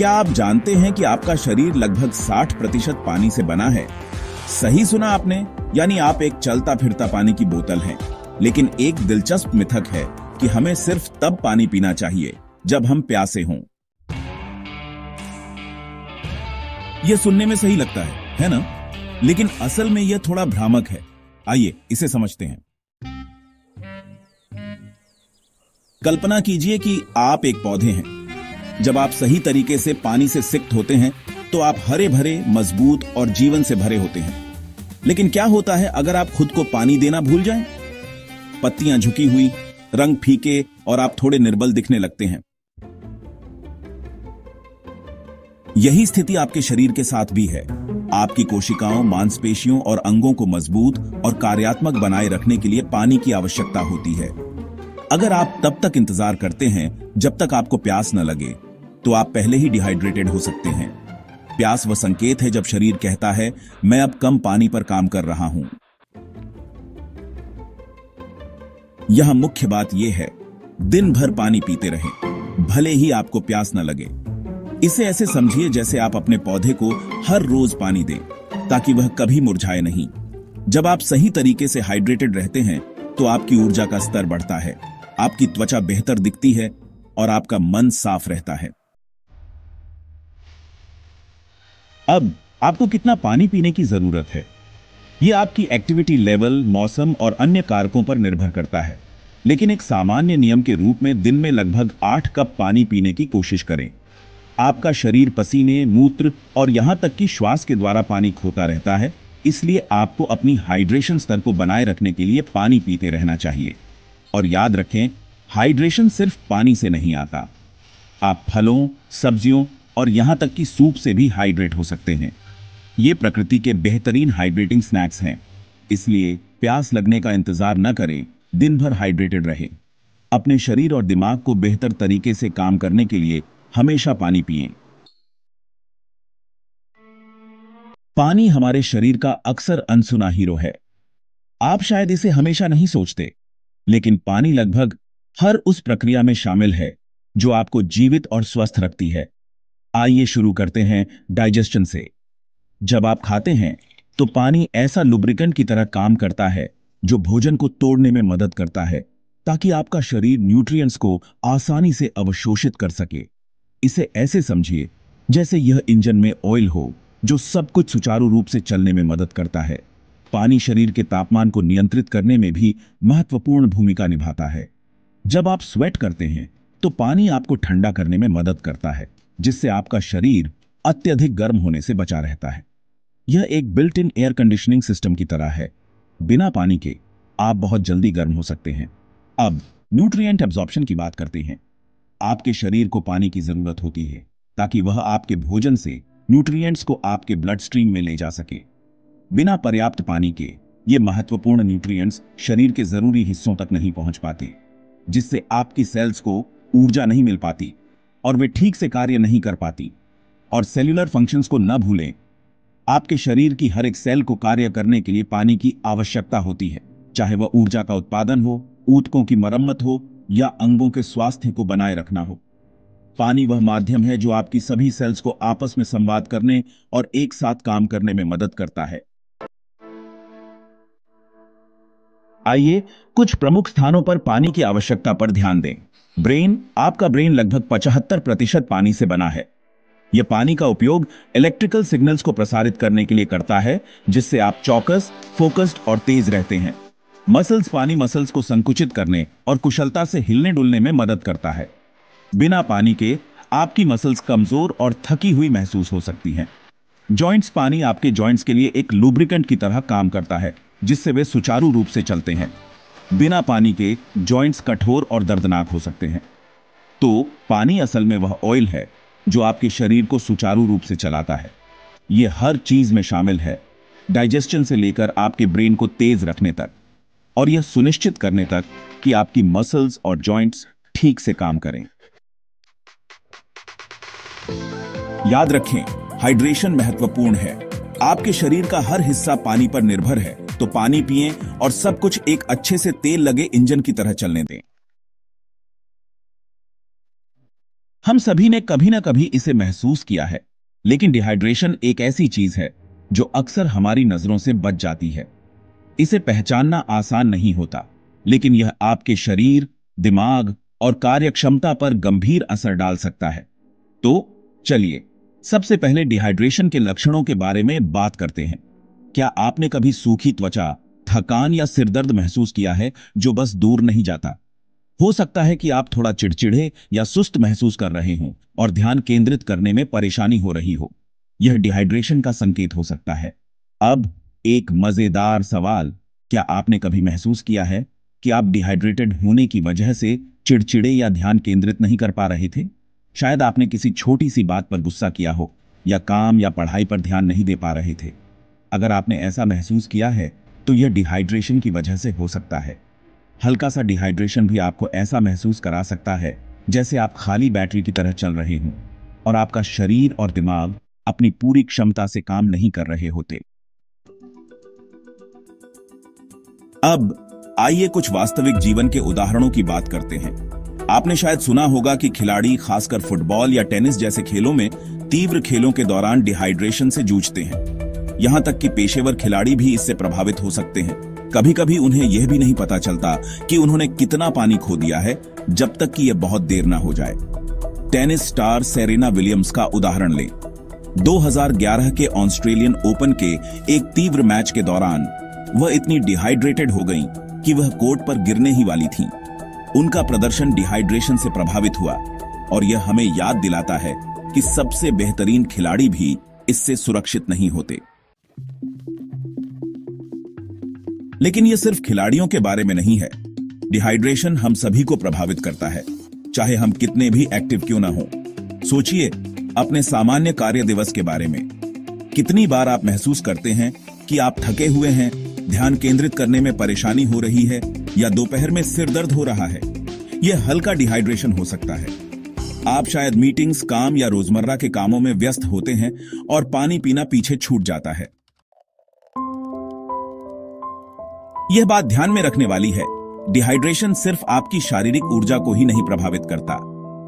क्या आप जानते हैं कि आपका शरीर लगभग 60% पानी से बना है? सही सुना आपने, यानी आप एक चलता फिरता पानी की बोतल हैं। लेकिन एक दिलचस्प मिथक है कि हमें सिर्फ तब पानी पीना चाहिए जब हम प्यासे हों। यह सुनने में सही लगता है ना? लेकिन असल में यह थोड़ा भ्रामक है। आइए इसे समझते हैं। कल्पना कीजिए कि आप एक पौधे हैं। जब आप सही तरीके से पानी से सिक्त होते हैं तो आप हरे भरे, मजबूत और जीवन से भरे होते हैं। लेकिन क्या होता है अगर आप खुद को पानी देना भूल जाएं? पत्तियां झुकी हुई, रंग फीके और आप थोड़े निर्बल दिखने लगते हैं। यही स्थिति आपके शरीर के साथ भी है। आपकी कोशिकाओं, मांसपेशियों और अंगों को मजबूत और कार्यात्मक बनाए रखने के लिए पानी की आवश्यकता होती है। अगर आप तब तक इंतजार करते हैं जब तक आपको प्यास न लगे, तो आप पहले ही डिहाइड्रेटेड हो सकते हैं। प्यास वह संकेत है जब शरीर कहता है, मैं अब कम पानी पर काम कर रहा हूं। यहां मुख्य बात यह है, दिन भर पानी पीते रहें, भले ही आपको प्यास न लगे। इसे ऐसे समझिए जैसे आप अपने पौधे को हर रोज पानी दें, ताकि वह कभी मुरझाए नहीं। जब आप सही तरीके से हाइड्रेटेड रहते हैं, तो आपकी ऊर्जा का स्तर बढ़ता है, आपकी त्वचा बेहतर दिखती है और आपका मन साफ रहता है। अब आपको कितना पानी पीने की जरूरत है, यह आपकी एक्टिविटी लेवल, मौसम और अन्य कारकों पर निर्भर करता है। लेकिन एक सामान्य नियम के रूप में दिन में लगभग 8 कप पानी पीने की कोशिश करें। आपका शरीर पसीने, मूत्र और यहां तक कि श्वास के द्वारा पानी खोता रहता है, इसलिए आपको अपनी हाइड्रेशन स्तर को बनाए रखने के लिए पानी पीते रहना चाहिए। और याद रखें, हाइड्रेशन सिर्फ पानी से नहीं आता। आप फलों, सब्जियों और यहां तक कि सूप से भी हाइड्रेट हो सकते हैं। ये प्रकृति के बेहतरीन हाइड्रेटिंग स्नैक्स हैं। इसलिए प्यास लगने का इंतजार न करें, दिन भर हाइड्रेटेड रहें। अपने शरीर और दिमाग को बेहतर तरीके से काम करने के लिए हमेशा पानी पिएं। पानी हमारे शरीर का अक्सर अनसुना हीरो है। आप शायद इसे हमेशा नहीं सोचते, लेकिन पानी लगभग हर उस प्रक्रिया में शामिल है जो आपको जीवित और स्वस्थ रखती है। आइए शुरू करते हैं डाइजेशन से। जब आप खाते हैं तो पानी ऐसा लुब्रिकेंट की तरह काम करता है जो भोजन को तोड़ने में मदद करता है, ताकि आपका शरीर न्यूट्रिएंट्स को आसानी से अवशोषित कर सके। इसे ऐसे समझिए जैसे यह इंजन में ऑयल हो जो सब कुछ सुचारू रूप से चलने में मदद करता है। पानी शरीर के तापमान को नियंत्रित करने में भी महत्वपूर्ण भूमिका निभाता है। जब आप स्वेट करते हैं तो पानी आपको ठंडा करने में मदद करता है, जिससे आपका शरीर अत्यधिक गर्म होने से बचा रहता है। यह एक built in air conditioning system की तरह है। बिना पानी के आप बहुत जल्दी गर्म हो सकते हैं। अब न्यूट्रिएंट एब्जॉर्प्शन की बात करते हैं। आपके शरीर को पानी की जरूरत होती है ताकि वह आपके भोजन से न्यूट्रिएंट्स को आपके ब्लड स्ट्रीम में ले जा सके। बिना पर्याप्त पानी के ये महत्वपूर्ण न्यूट्रिएंट्स शरीर के जरूरी हिस्सों तक नहीं पहुंच पाते, जिससे आपकी सेल्स को ऊर्जा नहीं मिल पाती और वे ठीक से कार्य नहीं कर पाती। और सेल्यूलर फंक्शंस को न भूलें, आपके शरीर की हर एक सेल को कार्य करने के लिए पानी की आवश्यकता होती है, चाहे वह ऊर्जा का उत्पादन हो, ऊतकों की मरम्मत हो या अंगों के स्वास्थ्य को बनाए रखना हो। पानी वह माध्यम है जो आपकी सभी सेल्स को आपस में संवाद करने और एक साथ काम करने में मदद करता है। आइए कुछ प्रमुख स्थानों पर पानी की आवश्यकता पर ध्यान दें। ब्रेन, आपका ब्रेन लगभग 75% पानी से बना है। यह पानी का उपयोग इलेक्ट्रिकल सिग्नल्स को प्रसारित करने के लिए करता है, जिससे आप चौकस, फोकस्ड और तेज रहते हैं। मसल्स, पानी मसल्स को संकुचित करने और कुशलता से हिलने डुलने में मदद करता है। बिना पानी के आपकी मसल्स कमजोर और थकी हुई महसूस हो सकती हैं। जॉइंट्स, पानी आपके जॉइंट्स के लिए एक लुब्रिकेंट की तरह काम करता है, जिससे वे सुचारू रूप से चलते हैं। बिना पानी के जॉइंट्स कठोर और दर्दनाक हो सकते हैं। तो पानी असल में वह ऑयल है जो आपके शरीर को सुचारू रूप से चलाता है। यह हर चीज में शामिल है, डाइजेशन से लेकर आपके ब्रेन को तेज रखने तक, और यह सुनिश्चित करने तक कि आपकी मसल्स और जॉइंट्स ठीक से काम करें। याद रखें, हाइड्रेशन महत्वपूर्ण है। आपके शरीर का हर हिस्सा पानी पर निर्भर है, तो पानी पिएं और सब कुछ एक अच्छे से तेल लगे इंजन की तरह चलने दें। हम सभी ने कभी ना कभी इसे महसूस किया है, लेकिन डिहाइड्रेशन एक ऐसी चीज है जो अक्सर हमारी नजरों से बच जाती है। इसे पहचानना आसान नहीं होता, लेकिन यह आपके शरीर, दिमाग और कार्यक्षमता पर गंभीर असर डाल सकता है। तो चलिए सबसे पहले डिहाइड्रेशन के लक्षणों के बारे में बात करते हैं। क्या आपने कभी सूखी त्वचा, थकान या सिरदर्द महसूस किया है जो बस दूर नहीं जाता? हो सकता है कि आप थोड़ा चिड़चिड़े या सुस्त महसूस कर रहे हों और ध्यान केंद्रित करने में परेशानी हो रही हो। यह डिहाइड्रेशन का संकेत हो सकता है। अब एक मजेदार सवाल, क्या आपने कभी महसूस किया है कि आप डिहाइड्रेटेड होने की वजह से चिड़चिड़े या ध्यान केंद्रित नहीं कर पा रहे थे? शायद आपने किसी छोटी सी बात पर गुस्सा किया हो या काम या पढ़ाई पर ध्यान नहीं दे पा रहे थे। अगर आपने ऐसा महसूस किया है तो यह डिहाइड्रेशन की वजह से हो सकता है। हल्का सा डिहाइड्रेशन भी आपको ऐसा महसूस करा सकता है जैसे आप खाली बैटरी की तरह चल रहे हों और आपका शरीर और दिमाग अपनी पूरी क्षमता से काम नहीं कर रहे होते। अब आइए कुछ वास्तविक जीवन के उदाहरणों की बात करते हैं। आपने शायद सुना होगा कि खिलाड़ी खासकर फुटबॉल या टेनिस जैसे खेलों में तीव्र खेलों के दौरान डिहाइड्रेशन से जूझते हैं। यहां तक कि पेशेवर खिलाड़ी भी इससे प्रभावित हो सकते हैं। कभी कभी उन्हें यह भी नहीं पता चलता कि उन्होंने कितना पानी खो दिया है, जब तक कि यह बहुत देर ना हो जाए। टेनिस स्टार सेरेना विलियम्स का उदाहरण लें। 2011 के ऑस्ट्रेलियन ओपन के एक तीव्र मैच के दौरान वह इतनी डिहाइड्रेटेड हो गईं कि वह कोर्ट पर गिरने ही वाली थीं। उनका प्रदर्शन डिहाइड्रेशन से प्रभावित हुआ और यह हमें याद दिलाता है कि सबसे बेहतरीन खिलाड़ी भी इससे सुरक्षित नहीं होते। लेकिन यह सिर्फ खिलाड़ियों के बारे में नहीं है। डिहाइड्रेशन हम सभी को प्रभावित करता है, चाहे हम कितने भी एक्टिव क्यों ना हो। सोचिए अपने सामान्य कार्य दिवस के बारे में। कितनी बार आप महसूस करते हैं कि आप थके हुए हैं, ध्यान केंद्रित करने में परेशानी हो रही है या दोपहर में सिर दर्द हो रहा है? यह हल्का डिहाइड्रेशन हो सकता है। आप शायद मीटिंग्स, काम या रोजमर्रा के कामों में व्यस्त होते हैं और पानी पीना पीछे छूट जाता है। यह बात ध्यान में रखने वाली है, डिहाइड्रेशन सिर्फ आपकी शारीरिक ऊर्जा को ही नहीं प्रभावित करता,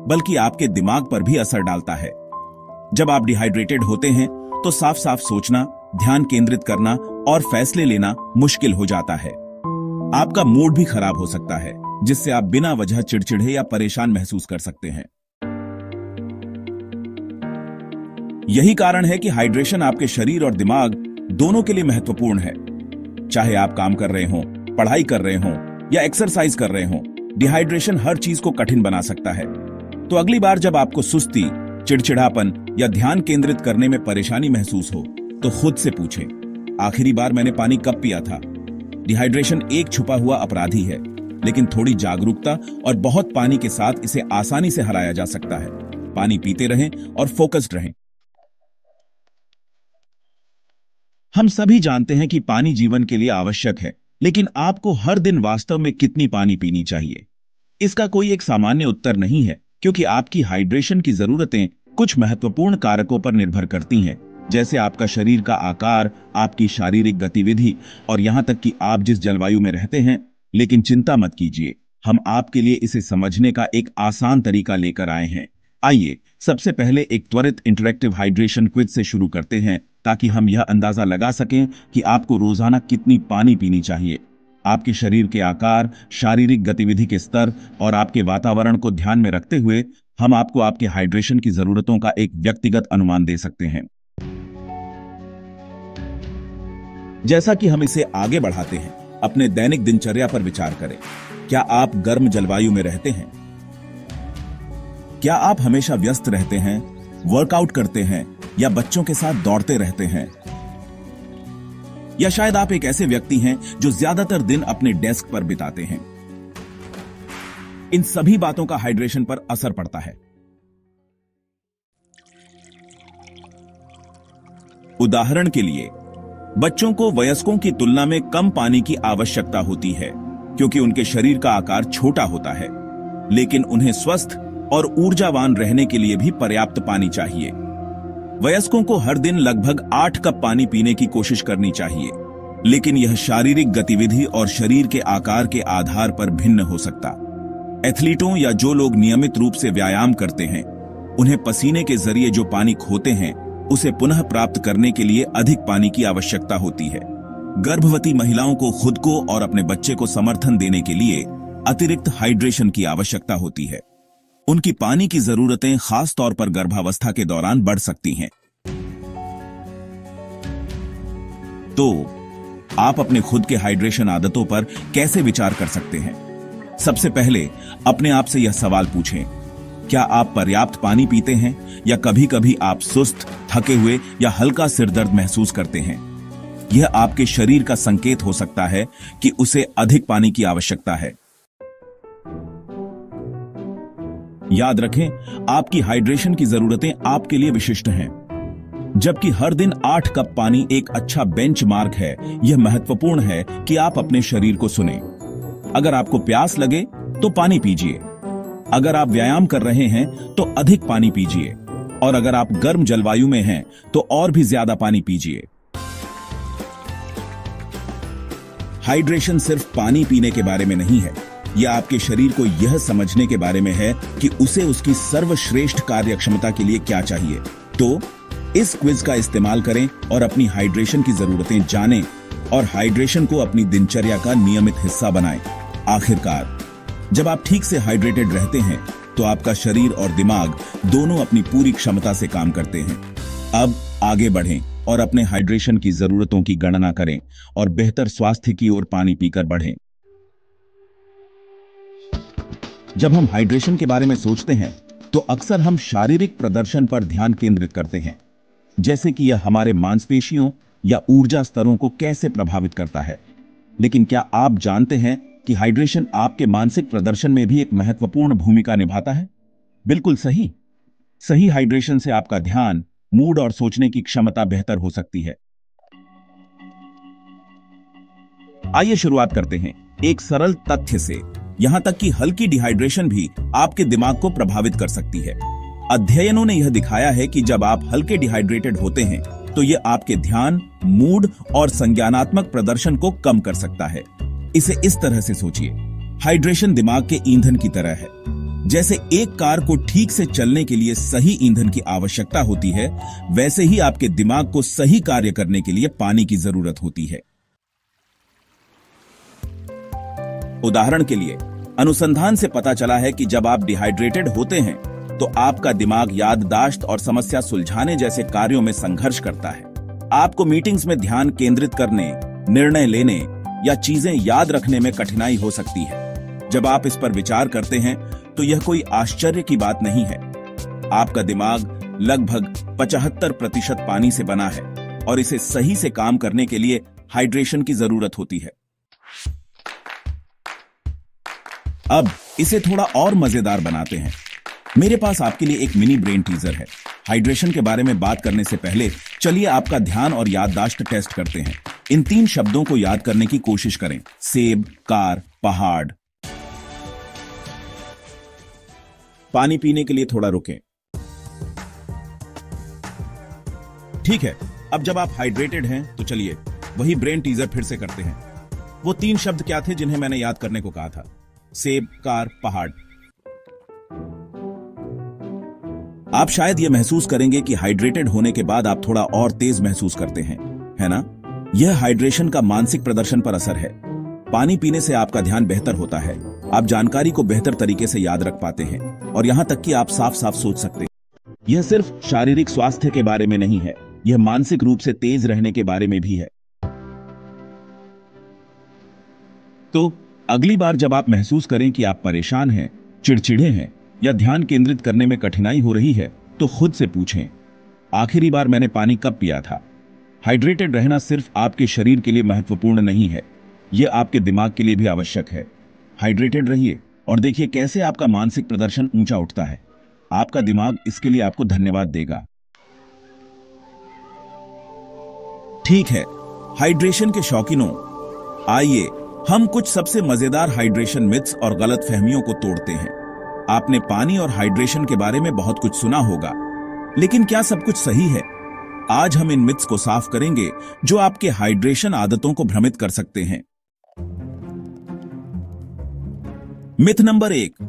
बल्कि आपके दिमाग पर भी असर डालता है। जब आप डिहाइड्रेटेड होते हैं तो साफ साफ सोचना, ध्यान केंद्रित करना और फैसले लेना मुश्किल हो जाता है। आपका मूड भी खराब हो सकता है, जिससे आप बिना वजह चिड़चिड़े या परेशान महसूस कर सकते हैं। यही कारण है कि हाइड्रेशन आपके शरीर और दिमाग दोनों के लिए महत्वपूर्ण है। चाहे आप काम कर रहे हों, पढ़ाई कर रहे हों या एक्सरसाइज कर रहे हों, डिहाइड्रेशन हर चीज को कठिन बना सकता है। तो अगली बार जब आपको सुस्ती, चिड़चिड़ापन या ध्यान केंद्रित करने में परेशानी महसूस हो तो खुद से पूछें, आखिरी बार मैंने पानी कब पिया था? डिहाइड्रेशन एक छुपा हुआ अपराधी है, लेकिन थोड़ी जागरूकता और बहुत पानी के साथ इसे आसानी से हराया जा सकता है। पानी पीते रहें और फोकस्ड रहें। हम सभी जानते हैं कि पानी जीवन के लिए आवश्यक है, लेकिन आपको हर दिन वास्तव में कितनी पानी पीनी चाहिए? इसका कोई एक सामान्य उत्तर नहीं है, क्योंकि आपकी हाइड्रेशन की जरूरतें कुछ महत्वपूर्ण कारकों पर निर्भर करती हैं, जैसे आपका शरीर का आकार, आपकी शारीरिक गतिविधि और यहां तक कि आप जिस जलवायु में रहते हैं। लेकिन चिंता मत कीजिए, हम आपके लिए इसे समझने का एक आसान तरीका लेकर आए हैं। आइए सबसे पहले एक त्वरित इंटरैक्टिव हाइड्रेशन क्विज से शुरू करते हैं, ताकि हम यह अंदाजा लगा सकें कि आपको रोजाना कितनी पानी पीनी चाहिए। आपके शरीर के आकार, शारीरिक गतिविधि के स्तर और आपके वातावरण को ध्यान में रखते हुए हम आपको आपके हाइड्रेशन की जरूरतों का एक व्यक्तिगत अनुमान दे सकते हैं। जैसा कि हम इसे आगे बढ़ाते हैं, अपने दैनिक दिनचर्या पर विचार करें। क्या आप गर्म जलवायु में रहते हैं? क्या आप हमेशा व्यस्त रहते हैं, वर्कआउट करते हैं या बच्चों के साथ दौड़ते रहते हैं? या शायद आप एक ऐसे व्यक्ति हैं जो ज्यादातर दिन अपने डेस्क पर बिताते हैं? इन सभी बातों का हाइड्रेशन पर असर पड़ता है। उदाहरण के लिए, बच्चों को वयस्कों की तुलना में कम पानी की आवश्यकता होती है, क्योंकि उनके शरीर का आकार छोटा होता है, लेकिन उन्हें स्वस्थ और ऊर्जावान रहने के लिए भी पर्याप्त पानी चाहिए। वयस्कों को हर दिन लगभग 8 कप पानी पीने की कोशिश करनी चाहिए, लेकिन यह शारीरिक गतिविधि और शरीर के आकार के आधार पर भिन्न हो सकता। एथलीटों या जो लोग नियमित रूप से व्यायाम करते हैं, उन्हें पसीने के जरिए जो पानी खोते हैं उसे पुनः प्राप्त करने के लिए अधिक पानी की आवश्यकता होती है। गर्भवती महिलाओं को खुद को और अपने बच्चे को समर्थन देने के लिए अतिरिक्त हाइड्रेशन की आवश्यकता होती है। उनकी पानी की जरूरतें खास तौर पर गर्भावस्था के दौरान बढ़ सकती हैं। तो आप अपने खुद के हाइड्रेशन आदतों पर कैसे विचार कर सकते हैं? सबसे पहले अपने आप से यह सवाल पूछें, क्या आप पर्याप्त पानी पीते हैं या कभी कभी आप सुस्त, थके हुए या हल्का सिरदर्द महसूस करते हैं? यह आपके शरीर का संकेत हो सकता है कि उसे अधिक पानी की आवश्यकता है। याद रखें, आपकी हाइड्रेशन की जरूरतें आपके लिए विशिष्ट हैं। जबकि हर दिन 8 कप पानी एक अच्छा बेंचमार्क है, यह महत्वपूर्ण है कि आप अपने शरीर को सुनें। अगर आपको प्यास लगे तो पानी पीजिए। अगर आप व्यायाम कर रहे हैं तो अधिक पानी पीजिए, और अगर आप गर्म जलवायु में हैं तो और भी ज्यादा पानी पीजिए। हाइड्रेशन सिर्फ पानी पीने के बारे में नहीं है, यह आपके शरीर को यह समझने के बारे में है कि उसे उसकी सर्वश्रेष्ठ कार्यक्षमता के लिए क्या चाहिए। तो इस क्विज का इस्तेमाल करें और अपनी हाइड्रेशन की जरूरतें जानें और हाइड्रेशन को अपनी दिनचर्या का नियमित हिस्सा बनाएं। आखिरकार, जब आप ठीक से हाइड्रेटेड रहते हैं तो आपका शरीर और दिमाग दोनों अपनी पूरी क्षमता से काम करते हैं। अब आगे बढ़ें और अपने हाइड्रेशन की जरूरतों की गणना करें और बेहतर स्वास्थ्य की ओर पानी पीकर बढ़ें। जब हम हाइड्रेशन के बारे में सोचते हैं तो अक्सर हम शारीरिक प्रदर्शन पर ध्यान केंद्रित करते हैं, जैसे कि यह हमारे मांसपेशियों या ऊर्जा स्तरों को कैसे प्रभावित करता है। लेकिन क्या आप जानते हैं कि हाइड्रेशन आपके मानसिक प्रदर्शन में भी एक महत्वपूर्ण भूमिका निभाता है? बिल्कुल सही। सही हाइड्रेशन से आपका ध्यान, मूड और सोचने की क्षमता बेहतर हो सकती है। आइए शुरुआत करते हैं एक सरल तथ्य से। यहां तक कि हल्की डिहाइड्रेशन भी आपके दिमाग को प्रभावित कर सकती है। अध्ययनों ने यह दिखाया है कि जब आप हल्के डिहाइड्रेटेड होते हैं तो यह आपके ध्यान, मूड और संज्ञानात्मक प्रदर्शन को कम कर सकता है। इसे इस तरह से सोचिए, हाइड्रेशन दिमाग के ईंधन की तरह है। जैसे एक कार को ठीक से चलने के लिए सही ईंधन की आवश्यकता होती है, वैसे ही आपके दिमाग को सही कार्य करने के लिए पानी की जरूरत होती है। उदाहरण के लिए, अनुसंधान से पता चला है कि जब आप डिहाइड्रेटेड होते हैं तो आपका दिमाग याददाश्त और समस्या सुलझाने जैसे कार्यों में संघर्ष करता है। आपको मीटिंग्स में ध्यान केंद्रित करने, निर्णय लेने या चीजें याद रखने में कठिनाई हो सकती है। जब आप इस पर विचार करते हैं तो यह कोई आश्चर्य की बात नहीं है। आपका दिमाग लगभग 75% पानी से बना है और इसे सही से काम करने के लिए हाइड्रेशन की जरूरत होती है। अब इसे थोड़ा और मजेदार बनाते हैं। मेरे पास आपके लिए एक मिनी ब्रेन टीजर है। हाइड्रेशन के बारे में बात करने से पहले चलिए आपका ध्यान और याददाश्त टेस्ट करते हैं। इन 3 शब्दों को याद करने की कोशिश करें: सेब, कार, पहाड़। पानी पीने के लिए थोड़ा रुकें। ठीक है, अब जब आप हाइड्रेटेड हैं तो चलिए वही ब्रेन टीजर फिर से करते हैं। वो 3 शब्द क्या थे जिन्हें मैंने याद करने को कहा था? सेब, कार, पहाड़। आप शायद यह महसूस करेंगे कि हाइड्रेटेड होने के बाद आप थोड़ा और तेज महसूस करते हैं, है ना? यह हाइड्रेशन का मानसिक प्रदर्शन पर असर है। पानी पीने से आपका ध्यान बेहतर होता है, आप जानकारी को बेहतर तरीके से याद रख पाते हैं और यहां तक कि आप साफ साफ सोच सकते हैं। यह सिर्फ शारीरिक स्वास्थ्य के बारे में नहीं है, यह मानसिक रूप से तेज रहने के बारे में भी है। तो अगली बार जब आप महसूस करें कि आप परेशान हैं, चिड़चिड़े हैं या ध्यान केंद्रित करने में कठिनाई हो रही है, तो खुद से पूछें, आखिरी बार मैंने पानी कब पिया था? हाइड्रेटेड रहना सिर्फ आपके शरीर के लिए महत्वपूर्ण नहीं है, यह आपके दिमाग के लिए भी आवश्यक है। हाइड्रेटेड रहिए और देखिए कैसे आपका मानसिक प्रदर्शन ऊंचा उठता है। आपका दिमाग इसके लिए आपको धन्यवाद देगा। ठीक है, हाइड्रेशन के शौकीनों, आइए हम कुछ सबसे मजेदार हाइड्रेशन मिथ्स और गलतफहमियों को तोड़ते हैं। आपने पानी और हाइड्रेशन के बारे में बहुत कुछ सुना होगा, लेकिन क्या सब कुछ सही है? आज हम इन मिथ्स को साफ करेंगे जो आपके हाइड्रेशन आदतों को भ्रमित कर सकते हैं। मिथ नंबर 1,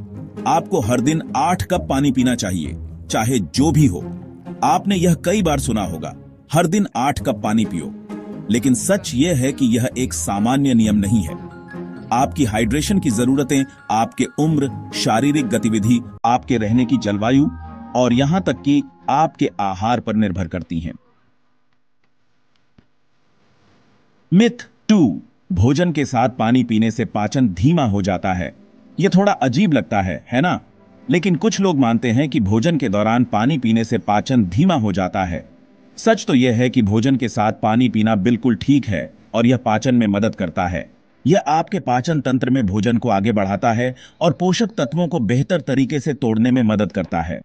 आपको हर दिन 8 कप पानी पीना चाहिए। चाहे जो भी हो। आपने यह कई बार सुना होगा, हर दिन 8 कप पानी पियो। लेकिन सच यह है कि यह एक सामान्य नियम नहीं है। आपकी हाइड्रेशन की जरूरतें आपके उम्र, शारीरिक गतिविधि, आपके रहने की जलवायु और यहां तक कि आपके आहार पर निर्भर करती हैं। मिथ 2, भोजन के साथ पानी पीने से पाचन धीमा हो जाता है। यह थोड़ा अजीब लगता है ना? लेकिन कुछ लोग मानते हैं कि भोजन के दौरान पानी पीने से पाचन धीमा हो जाता है। सच तो यह है कि भोजन के साथ पानी पीना बिल्कुल ठीक है और यह पाचन में मदद करता है। यह आपके पाचन तंत्र में भोजन को आगे बढ़ाता है और पोषक तत्वों को बेहतर तरीके से तोड़ने में मदद करता है।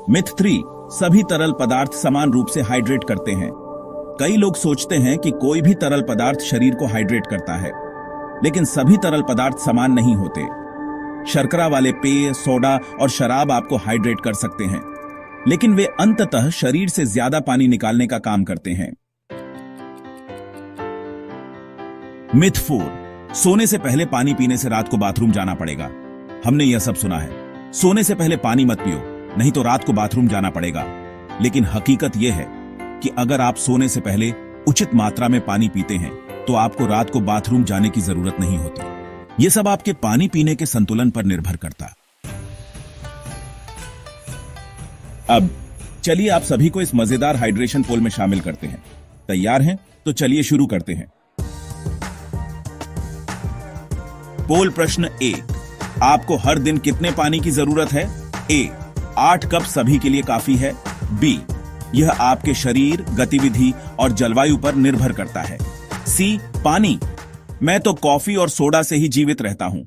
मिथ 3, सभी तरल पदार्थ समान रूप से हाइड्रेट करते हैं। कई लोग सोचते हैं कि कोई भी तरल पदार्थ शरीर को हाइड्रेट करता है, लेकिन सभी तरल पदार्थ समान नहीं होते। शर्करा वाले पेय, सोडा और शराब आपको हाइड्रेट कर सकते हैं, लेकिन वे अंततः शरीर से ज्यादा पानी निकालने का काम करते हैं। मिथ 4, सोने से पहले पानी पीने से रात को बाथरूम जाना पड़ेगा। हमने यह सब सुना है, सोने से पहले पानी मत पियो, नहीं तो रात को बाथरूम जाना पड़ेगा। लेकिन हकीकत यह है कि अगर आप सोने से पहले उचित मात्रा में पानी पीते हैं तो आपको रात को बाथरूम जाने की जरूरत नहीं होती। यह सब आपके पानी पीने के संतुलन पर निर्भर करता है। अब चलिए आप सभी को इस मजेदार हाइड्रेशन पोल में शामिल करते हैं। तैयार हैं? तो चलिए शुरू करते हैं। पोल प्रश्न 1, आपको हर दिन कितने पानी की जरूरत है? ए, 8 कप सभी के लिए काफी है। बी, यह आपके शरीर, गतिविधि और जलवायु पर निर्भर करता है। सी, पानी, मैं तो कॉफी और सोडा से ही जीवित रहता हूं।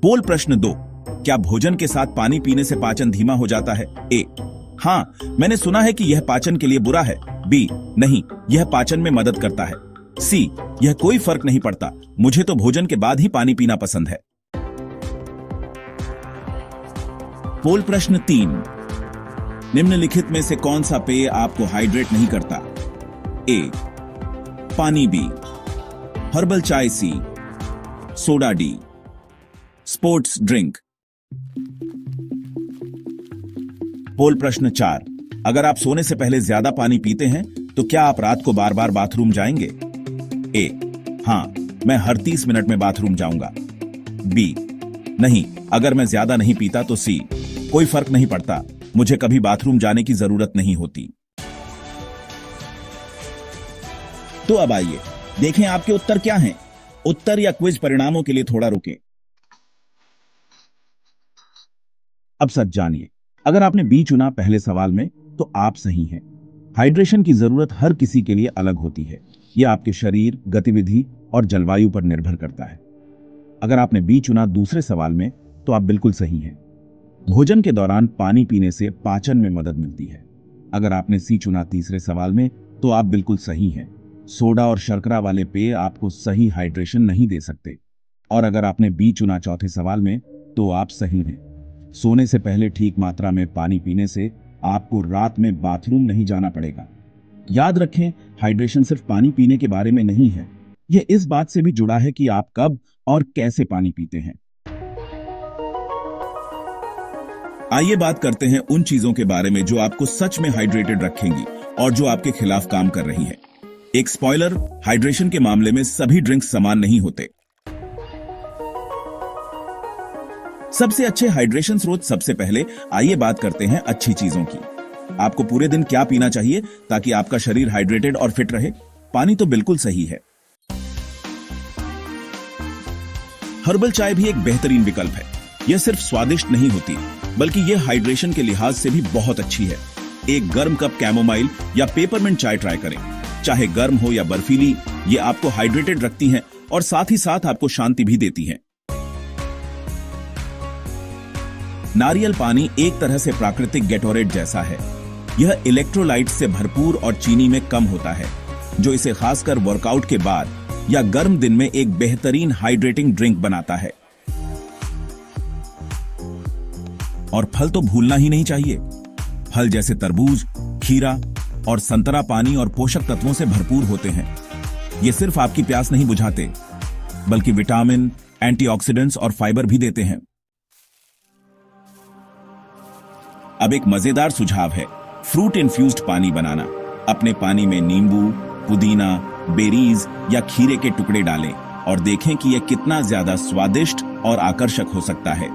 पोल प्रश्न 2, क्या भोजन के साथ पानी पीने से पाचन धीमा हो जाता है? ए, हां, मैंने सुना है कि यह पाचन के लिए बुरा है। बी, नहीं, यह पाचन में मदद करता है। सी, यह कोई फर्क नहीं पड़ता, मुझे तो भोजन के बाद ही पानी पीना पसंद है। पोल प्रश्न 3, निम्नलिखित में से कौन सा पेय आपको हाइड्रेट नहीं करता? ए, पानी। बी, हर्बल चाय। C, soda. D, sports drink. Poll प्रश्न 4, अगर आप सोने से पहले ज्यादा पानी पीते हैं तो क्या आप रात को बार बार बाथरूम जाएंगे? ए, हां, मैं हर 30 मिनट में बाथरूम जाऊंगा। बी, नहीं, अगर मैं ज्यादा नहीं पीता। तो सी, कोई फर्क नहीं पड़ता, मुझे कभी बाथरूम जाने की जरूरत नहीं होती। तो अब आइए देखें आपके उत्तर क्या हैं। उत्तर या क्विज परिणामों के लिए थोड़ा रुकें। अब सच जानिए, अगर आपने बी चुना पहले सवाल में तो आप सही हैं। हाइड्रेशन की जरूरत हर किसी के लिए अलग होती है। यह आपके शरीर, गतिविधि और जलवायु पर निर्भर करता है। अगर आपने बी चुना दूसरे सवाल में तो आप बिल्कुल सही हैं। भोजन के दौरान पानी पीने से पाचन में मदद मिलती है। अगर आपने सी चुना तीसरे सवाल में तो आप बिल्कुल सही हैं। सोडा और शर्करा वाले पेय आपको सही हाइड्रेशन नहीं दे सकते। और अगर आपने बी चुना चौथे सवाल में तो आप सही हैं। सोने से पहले ठीक मात्रा में पानी पीने से आपको रात में बाथरूम नहीं जाना पड़ेगा। याद रखें, हाइड्रेशन सिर्फ पानी पीने के बारे में नहीं है, यह इस बात से भी जुड़ा है कि आप कब और कैसे पानी पीते हैं। आइए बात करते हैं उन चीजों के बारे में जो आपको सच में हाइड्रेटेड रखेंगी और जो आपके खिलाफ काम कर रही हैं। एक स्पॉइलर, हाइड्रेशन के मामले में सभी ड्रिंक्स समान नहीं होते। सबसे अच्छे हाइड्रेशन स्रोत। सबसे पहले आइए बात करते हैं अच्छी चीजों की। आपको पूरे दिन क्या पीना चाहिए ताकि आपका शरीर हाइड्रेटेड और फिट रहे? पानी तो बिल्कुल सही है। हर्बल चाय भी एक बेहतरीन विकल्प है। यह सिर्फ स्वादिष्ट नहीं होती, बल्कि यह हाइड्रेशन के लिहाज से भी बहुत अच्छी है। एक गर्म कप कैमोमाइल या पेपरमिंट चाय ट्राई करें। चाहे गर्म हो या बर्फीली, ये आपको हाइड्रेटेड रखती हैं और साथ ही साथ आपको शांति भी देती हैं। नारियल पानी एक तरह से प्राकृतिक गेटोरेट जैसा है। यह इलेक्ट्रोलाइट्स से भरपूर और चीनी में कम होता है, जो इसे खासकर वर्कआउट के बाद या गर्म दिन में एक बेहतरीन हाइड्रेटिंग ड्रिंक बनाता है। और फल तो भूलना ही नहीं चाहिए। फल जैसे तरबूज, खीरा और संतरा पानी और पोषक तत्वों से भरपूर होते हैं। ये सिर्फ आपकी प्यास नहीं बुझाते, बल्कि विटामिन, एंटीऑक्सीडेंट्स और फाइबर भी देते हैं। अब एक मजेदार सुझाव है फ्रूट इन्फ्यूज्ड पानी बनाना। अपने पानी में नींबू, पुदीना, बेरीज या खीरे के टुकड़े डालें और देखें कि यह कितना ज्यादा स्वादिष्ट और आकर्षक हो सकता है।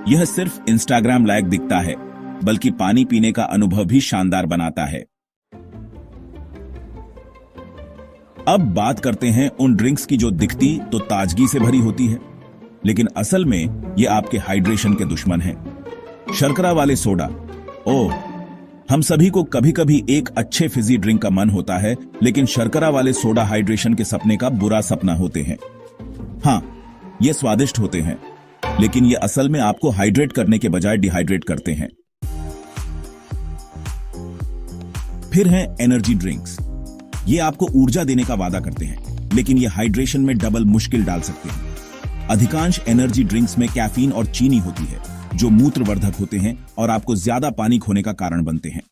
यह सिर्फ इंस्टाग्राम लायक दिखता है, बल्कि पानी पीने का अनुभव भी शानदार बनाता है। अब बात करते हैं उन ड्रिंक्स की जो दिखती तो ताजगी से भरी होती है, लेकिन असल में ये आपके हाइड्रेशन के दुश्मन हैं। शर्करा वाले सोडा। ओह, हम सभी को कभी कभी एक अच्छे फिजी ड्रिंक का मन होता है, लेकिन शर्करा वाले सोडा हाइड्रेशन के सपने का बुरा सपना होते हैं। हाँ, ये स्वादिष्ट होते हैं, लेकिन ये असल में आपको हाइड्रेट करने के बजाय डिहाइड्रेट करते हैं। फिर हैं एनर्जी ड्रिंक्स। ये आपको ऊर्जा देने का वादा करते हैं, लेकिन ये हाइड्रेशन में डबल मुश्किल डाल सकते हैं। अधिकांश एनर्जी ड्रिंक्स में कैफीन और चीनी होती है, जो मूत्रवर्धक होते हैं और आपको ज्यादा पानी खोने का कारण बनते हैं।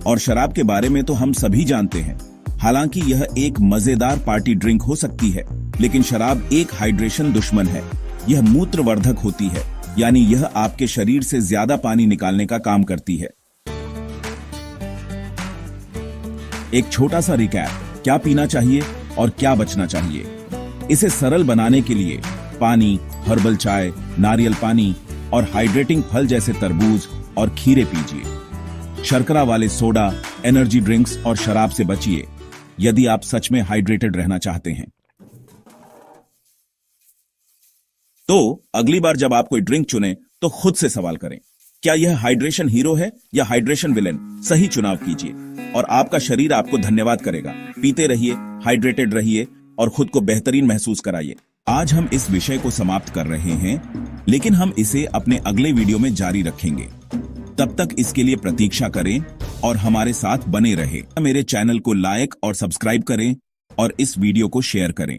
और शराब के बारे में तो हम सभी जानते हैं। हालांकि यह एक मजेदार पार्टी ड्रिंक हो सकती है, लेकिन शराब एक हाइड्रेशन दुश्मन है। यह मूत्रवर्धक होती है, यानी यह आपके शरीर से ज्यादा पानी निकालने का काम करती है। एक छोटा सा रिकैप, क्या पीना चाहिए और क्या बचना चाहिए। इसे सरल बनाने के लिए पानी, हर्बल चाय, नारियल पानी और हाइड्रेटिंग फल जैसे तरबूज और खीरे पीजिए। शर्करा वाले सोडा, एनर्जी ड्रिंक्स और शराब से बचिए यदि आप सच में हाइड्रेटेड रहना चाहते हैं। तो अगली बार जब आप कोई ड्रिंक चुनें तो खुद से सवाल करें, क्या यह हाइड्रेशन हीरो है या हाइड्रेशन विलेन। सही चुनाव कीजिए और आपका शरीर आपको धन्यवाद करेगा। पीते रहिए, हाइड्रेटेड रहिए और खुद को बेहतरीन महसूस कराइए। आज हम इस विषय को समाप्त कर रहे हैं, लेकिन हम इसे अपने अगले वीडियो में जारी रखेंगे। तब तक इसके लिए प्रतीक्षा करें और हमारे साथ बने रहें। मेरे चैनल को लाइक और सब्सक्राइब करें और इस वीडियो को शेयर करें।